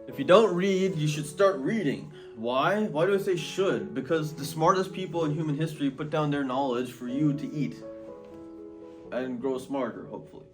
If you don't read, you should start reading. Why? Why do I say should? Because the smartest people in human history put down their knowledge for you to eat and grow smarter, hopefully.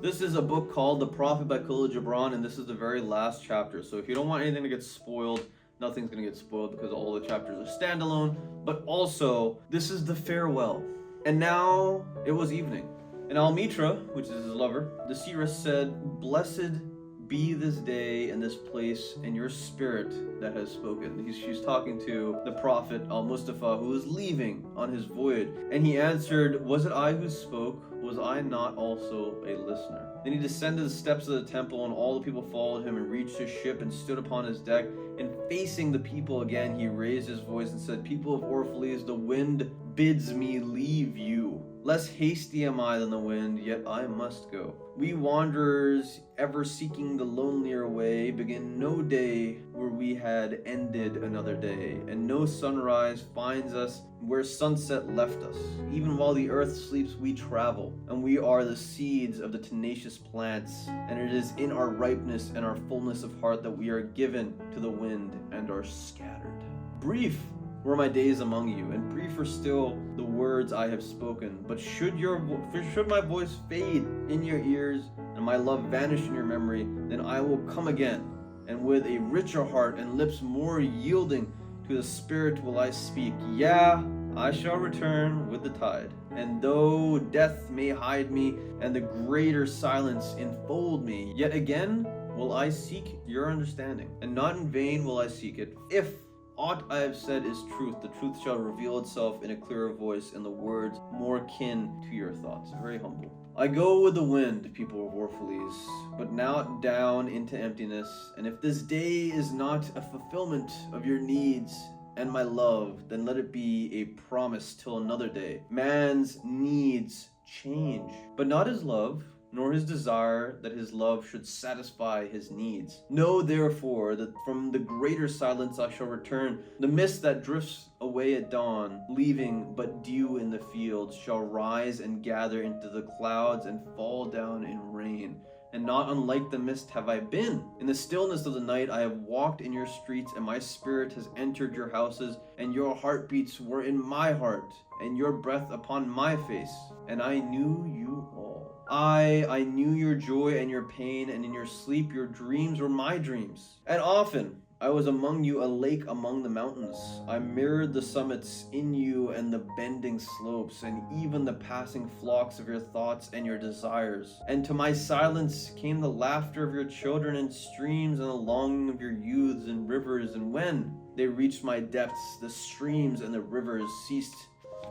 This is a book called The Prophet by Khalil Gibran, and this is the very last chapter. So if you don't want anything to get spoiled, nothing's going to get spoiled because all the chapters are standalone. But also, this is the farewell. And now it was evening. And Almitra, which is his lover, the seeress said, "Blessed be this day and this place and your spirit that has spoken." She's talking to the prophet Al-Mustafa, who is leaving on his voyage. And he answered, "Was it I who spoke? Was I not also a listener?" Then he descended the steps of the temple, and all the people followed him and reached his ship and stood upon his deck. And facing the people again, he raised his voice and said, "People of Orphalese, the wind bids me leave you. Less hasty am I than the wind, yet I must go. We wanderers, ever seeking the lonelier way, begin no day where we had ended another day, and no sunrise finds us where sunset left us. Even while the earth sleeps, we travel, and we are the seeds of the tenacious plants, and it is in our ripeness and our fullness of heart that we are given to the wind and are scattered. Brief were my days among you, and briefer still the words I have spoken. But should my voice fade in your ears, and my love vanish in your memory, then I will come again, and with a richer heart and lips more yielding to the Spirit will I speak. Yeah, I shall return with the tide. And though death may hide me, and the greater silence enfold me, yet again will I seek your understanding, and not in vain will I seek it. If aught I have said is truth, the truth shall reveal itself in a clearer voice, and the words more kin to your thoughts." Very humble. "I go with the wind, people of Orphalese, but now down into emptiness. And if this day is not a fulfillment of your needs and my love, then let it be a promise till another day. Man's needs change, but not his love, nor his desire that his love should satisfy his needs. Know therefore that from the greater silence I shall return. The mist that drifts away at dawn, leaving but dew in the fields, shall rise and gather into the clouds and fall down in rain. And not unlike the mist have I been. In the stillness of the night I have walked in your streets, and my spirit has entered your houses, and your heartbeats were in my heart, and your breath upon my face, and I knew you all. I knew your joy and your pain, and in your sleep your dreams were my dreams. And often I was among you, a lake among the mountains. I mirrored the summits in you and the bending slopes, and even the passing flocks of your thoughts and your desires. And to my silence came the laughter of your children and streams, and the longing of your youths and rivers. And when they reached my depths, the streams and the rivers ceased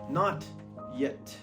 not yet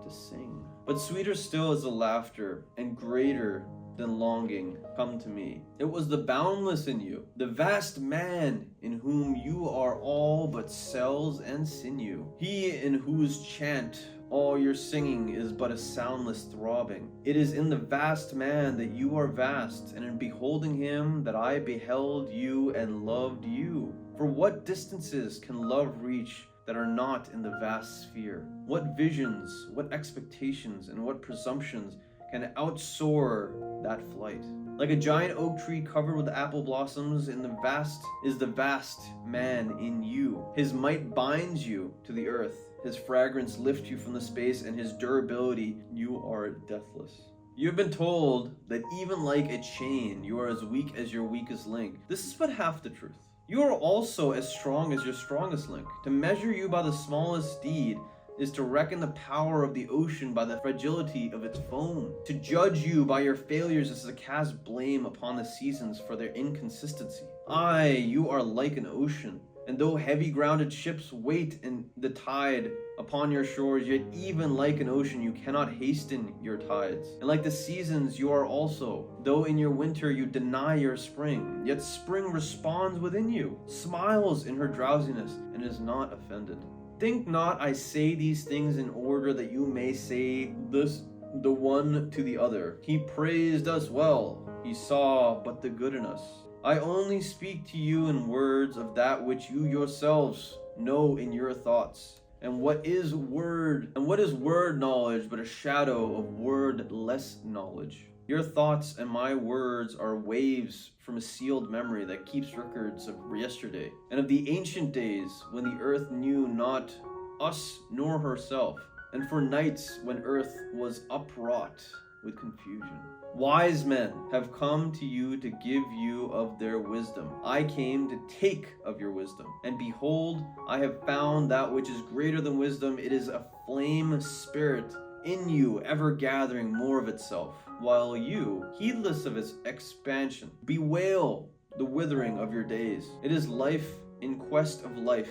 to sing. But sweeter still is the laughter, and greater than longing come to me. It was the boundless in you, the vast man in whom you are all but cells and sinew. He in whose chant all your singing is but a soundless throbbing. It is in the vast man that you are vast, and in beholding him that I beheld you and loved you. For what distances can love reach that are not in the vast sphere? What visions, what expectations, and what presumptions can outsoar that flight? Like a giant oak tree covered with apple blossoms, in the vast is the vast man in you. His might binds you to the earth, his fragrance lifts you from the space, and his durability, you are deathless. You have been told that even like a chain, you are as weak as your weakest link. This is but half the truth. You are also as strong as your strongest link. To measure you by the smallest deed is to reckon the power of the ocean by the fragility of its foam. To judge you by your failures is to cast blame upon the seasons for their inconsistency. Aye, you are like an ocean, and though heavy-grounded ships wait in the tide upon your shores, yet even like an ocean you cannot hasten your tides. And like the seasons you are also, though in your winter you deny your spring, yet spring responds within you, smiles in her drowsiness, and is not offended. Think not I say these things in order that you may say this the one to the other. He praised us well, he saw but the good in us. I only speak to you in words of that which you yourselves know in your thoughts. And what is word knowledge but a shadow of wordless knowledge? Your thoughts and my words are waves from a sealed memory that keeps records of yesterday and of the ancient days when the earth knew not us nor herself, and for nights when earth was upwrought with confusion. Wise men have come to you to give you of their wisdom. I came to take of your wisdom. And behold, I have found that which is greater than wisdom. It is a flame spirit in you, ever gathering more of itself, while you, heedless of its expansion, bewail the withering of your days. It is life in quest of life,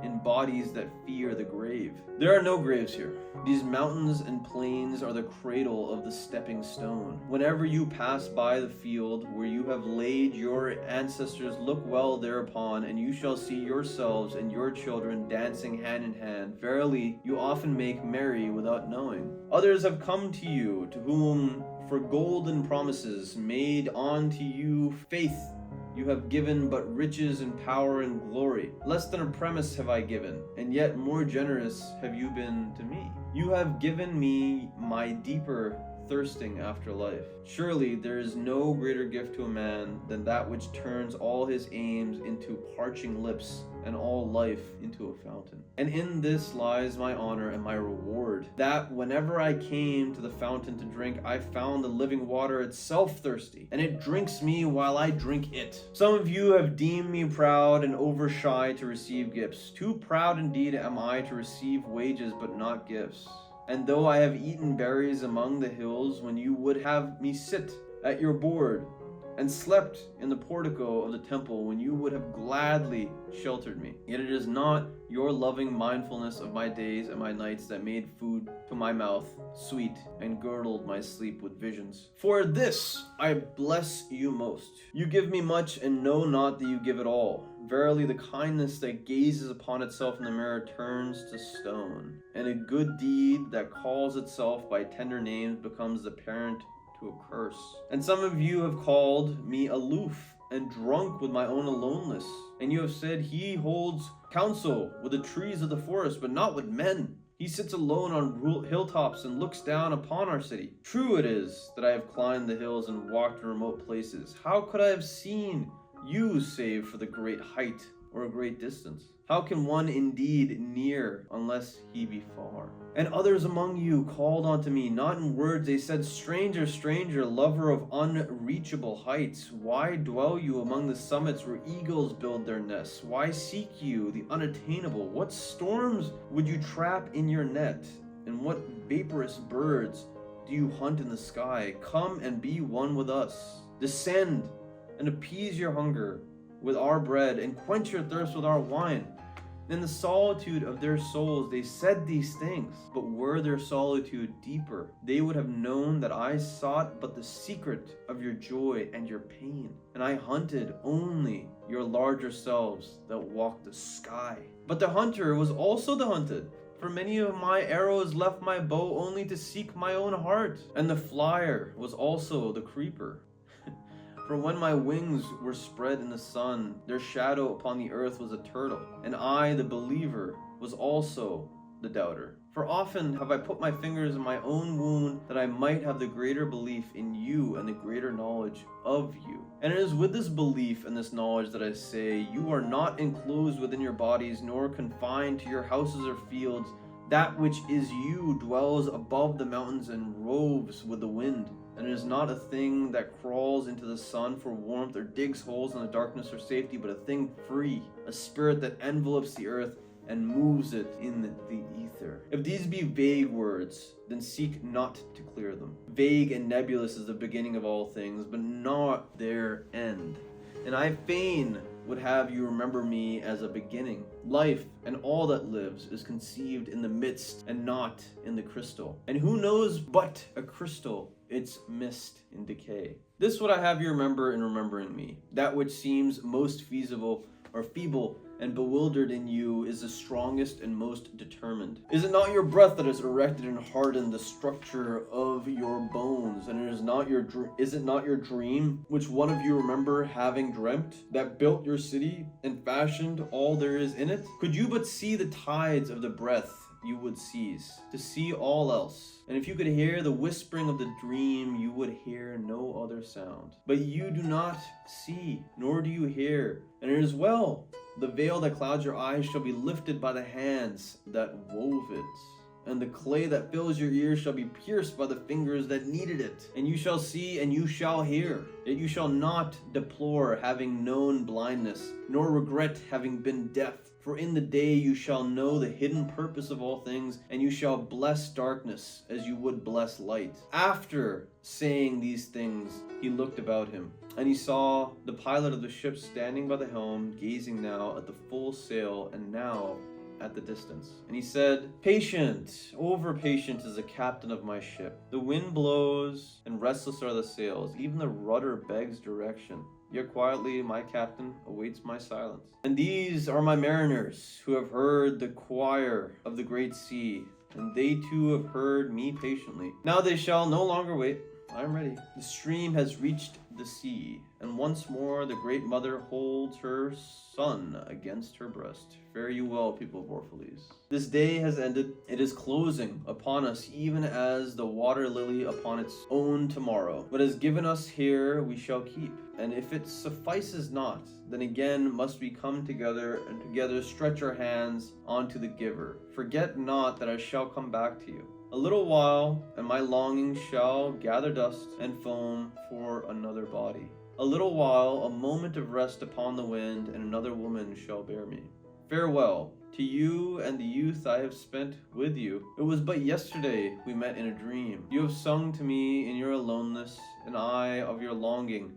in bodies that fear the grave. There are no graves here. These mountains and plains are the cradle of the stepping stone. Whenever you pass by the field where you have laid your ancestors, look well thereupon, and you shall see yourselves and your children dancing hand in hand. Verily, you often make merry without knowing. Others have come to you, to whom for golden promises made unto you faith you have given but riches and power and glory. Less than a premise have I given, and yet more generous have you been to me. You have given me my deeper thirsting after life. Surely there is no greater gift to a man than that which turns all his aims into parching lips and all life into a fountain. And in this lies my honor and my reward, that whenever I came to the fountain to drink, I found the living water itself thirsty, and it drinks me while I drink it. Some of you have deemed me proud and over shy to receive gifts. Too proud indeed am I to receive wages but not gifts. And though I have eaten berries among the hills, when you would have me sit at your board, and slept in the portico of the temple, when you would have gladly sheltered me. Yet it is not your loving mindfulness of my days and my nights that made food to my mouth sweet and girdled my sleep with visions. For this I bless you most. You give me much and know not that you give it all. Verily, the kindness that gazes upon itself in the mirror turns to stone, and a good deed that calls itself by tender names becomes the parent to a curse. And some of you have called me aloof and drunk with my own aloneness, and you have said, he holds counsel with the trees of the forest, but not with men. He sits alone on hilltops and looks down upon our city. True it is that I have climbed the hills and walked in remote places. How could I have seen you save for the great height or a great distance? How can one indeed near unless he be far? And others among you called unto me, not in words, they said, stranger, stranger, lover of unreachable heights, why dwell you among the summits where eagles build their nests? Why seek you the unattainable? What storms would you trap in your net? And what vaporous birds do you hunt in the sky? Come and be one with us. Descend and appease your hunger with our bread, and quench your thirst with our wine. In the solitude of their souls they said these things, but were their solitude deeper, they would have known that I sought but the secret of your joy and your pain, and I hunted only your larger selves that walked the sky. But the hunter was also the hunted, for many of my arrows left my bow only to seek my own heart, and the flyer was also the creeper. For when my wings were spread in the sun, their shadow upon the earth was a turtle, and I, the believer, was also the doubter. For often have I put my fingers in my own wound, that I might have the greater belief in you and the greater knowledge of you. And it is with this belief and this knowledge that I say, you are not enclosed within your bodies, nor confined to your houses or fields. That which is you dwells above the mountains and roves with the wind. And it is not a thing that crawls into the sun for warmth or digs holes in the darkness for safety, but a thing free, a spirit that envelopes the earth and moves it in the ether. If these be vague words, then seek not to clear them. Vague and nebulous is the beginning of all things, but not their end. And I fain would have you remember me as a beginning. Life and all that lives is conceived in the midst and not in the crystal. And who knows but a crystal its mist in decay? This would I have you remember in remembering me. That which seems most feasible or feeble and bewildered in you is the strongest and most determined. Is it not your breath that has erected and hardened the structure of your bones? And is it not your dream, which one of you remember having dreamt, that built your city and fashioned all there is in it? Could you but see the tides of the breath you would cease to see all else. And if you could hear the whispering of the dream, you would hear no other sound. But you do not see, nor do you hear. And it is well. The veil that clouds your eyes shall be lifted by the hands that wove it. And the clay that fills your ears shall be pierced by the fingers that kneaded it. And you shall see and you shall hear. Yet you shall not deplore having known blindness, nor regret having been deaf. For in the day you shall know the hidden purpose of all things, and you shall bless darkness as you would bless light. After saying these things, he looked about him, and he saw the pilot of the ship standing by the helm, gazing now at the full sail, and now at the distance. And he said, Patient, over patient is the captain of my ship. The wind blows, and restless are the sails. Even the rudder begs direction. Yet quietly my captain awaits my silence. And these are my mariners, who have heard the choir of the great sea, and they too have heard me patiently. Now they shall no longer wait. I am ready. The stream has reached the sea, and once more the great mother holds her son against her breast. Fare you well, people of Orphalese. This day has ended. It is closing upon us, even as the water lily upon its own tomorrow. What has given us here we shall keep. And if it suffices not, then again must we come together, and together stretch our hands unto the giver. Forget not that I shall come back to you. A little while, and my longing shall gather dust and foam for another body. A little while, a moment of rest upon the wind, and another woman shall bear me. Farewell to you and the youth I have spent with you. It was but yesterday we met in a dream. You have sung to me in your aloneness, and I of your longing,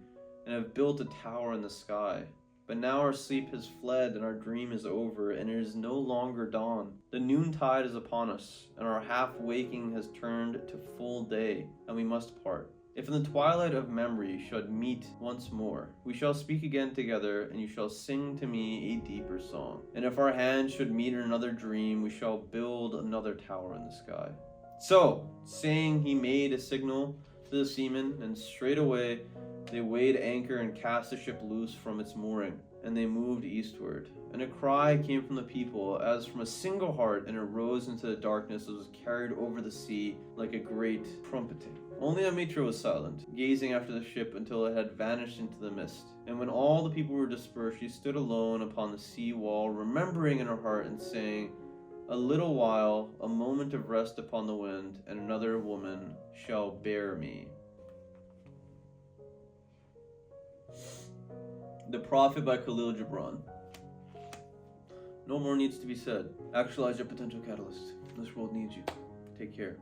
and have built a tower in the sky. But now our sleep has fled, and our dream is over, and it is no longer dawn. The noontide is upon us, and our half-waking has turned to full day, and we must part. If in the twilight of memory should meet once more, we shall speak again together, and you shall sing to me a deeper song. And if our hands should meet in another dream, we shall build another tower in the sky. So, saying, he made a signal to the seamen, and straightway they weighed anchor and cast the ship loose from its mooring, and they moved eastward. And a cry came from the people as from a single heart, and it rose into the darkness and was carried over the sea like a great trumpeting. Only Amitra was silent, gazing after the ship until it had vanished into the mist. And when all the people were dispersed, she stood alone upon the sea wall, remembering in her heart and saying, A little while, a moment of rest upon the wind, and another woman shall bear me. The Prophet by Khalil Gibran. No more needs to be said. Actualize your potential catalyst. This world needs you. Take care.